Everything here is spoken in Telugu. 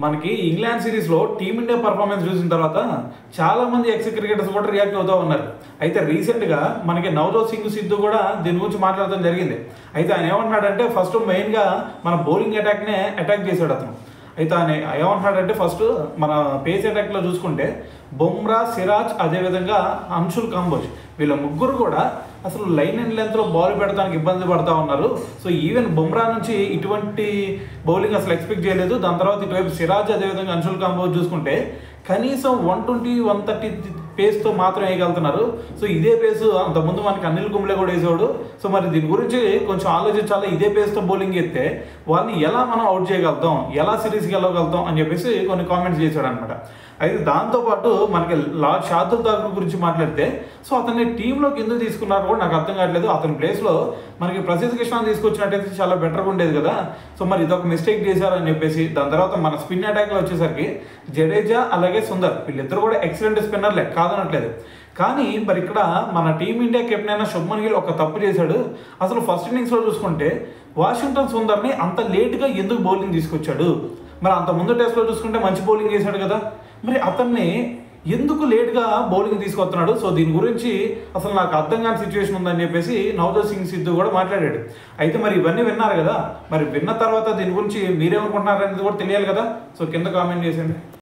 మనకి ఇంగ్లాండ్ సిరీస్లో టీమిండియా పర్ఫార్మెన్స్ చూసిన తర్వాత చాలా మంది ఎక్స్ క్రికెటర్స్ కూడా రియాక్ట్ అవుతూ ఉన్నారు. అయితే రీసెంట్గా మనకి నవజోత్ సింగ్ సిద్ధు కూడా దీని గురించి మాట్లాడడం జరిగింది. అయితే ఆయన ఏమంటున్నాడంటే ఫస్ట్ మెయిన్గా మన బౌలింగ్ అటాక్నే అటాక్ చేశాడు అతను. అయితే ఆయన ఏమంటున్నాడంటే ఫస్ట్ మన పేస్ అటాక్లో చూసుకుంటే బుమ్రా, సిరాజ్, అదేవిధంగా అంశుల్ కంబోజ్ వీళ్ళ ముగ్గురు కూడా అసలు లైన్ అండ్ లెంత్లో బాల్ పెడతానికి ఇబ్బంది పడతా ఉన్నారు. సో ఈవెన్ బుమ్రా నుంచి ఇటువంటి బౌలింగ్ అసలు ఎక్స్పెక్ట్ చేయలేదు. దాని తర్వాత ఇటువైపు సిరాజ్, అదేవిధంగా అంశుల్ కంబోజ్ చూసుకుంటే కనీసం 120, 130 పేస్తో మాత్రం వేయగలుగుతున్నారు. సో ఇదే పేసు అంతకుముందు మనకి అనిల్ కుంబ్లే కూడా వేసేవాడు. సో మరి దీని గురించి కొంచెం ఆలోచించాలి. ఇదే పేస్తో బౌలింగ్ ఎత్తే వాళ్ళని ఎలా మనం అవుట్ చేయగలుగుతాం, ఎలా సిరీస్కి వెళ్ళగలుగుతాం అని చెప్పేసి కొన్ని కామెంట్స్ చేశాడు అనమాట. అయితే దాంతోపాటు మనకి షార్దుల్ ఠాకూర్ గురించి మాట్లాడితే సో అతన్ని టీంలోకి ఎందుకు తీసుకున్నారు కూడా నాకు అర్థం కావట్లేదు. అతని ప్లేస్లో మనకి ప్రసిద్ధ్ కృష్ణ తీసుకొచ్చినట్టయితే చాలా బెటర్గా ఉండేది కదా. సో మరి ఇదొక మిస్టేక్ చేశారని చెప్పేసి దాని తర్వాత మన స్పిన్ అటాక్లో వచ్చేసరికి జడేజా అలాగే సుందర్ వీళ్ళిద్దరు కూడా ఎక్సలెంట్ స్పిన్నర్లే, కాదనట్లేదు. కానీ మరి ఇక్కడ మన టీమిండియా కెప్టెన్ అయిన శుభ్మన్ గిల్ ఒక తప్పు చేశాడు. అసలు ఫస్ట్ ఇన్నింగ్స్లో చూసుకుంటే వాషింగ్టన్ సుందర్ని అంత లేట్గా ఎందుకు బౌలింగ్ తీసుకొచ్చాడు? మరి అంత ముందు టెస్ట్లో చూసుకుంటే మంచి బౌలింగ్ చేశాడు కదా. మరి అతన్ని ఎందుకు లేట్గా బౌలింగ్ తీసుకొస్తున్నాడు? సో దీని గురించి అసలు నాకు అర్థం కాని సిచ్యువేషన్ ఉందని చెప్పేసి నవజోత్ సింగ్ సిద్ధు కూడా మాట్లాడాడు. అయితే మరి ఇవన్నీ విన్నారు కదా, మరి విన్న తర్వాత దీని గురించి మీరేమనుకుంటున్నారు అనేది కూడా తెలియాలి కదా. సో కింద కామెంట్ చేసేయండి.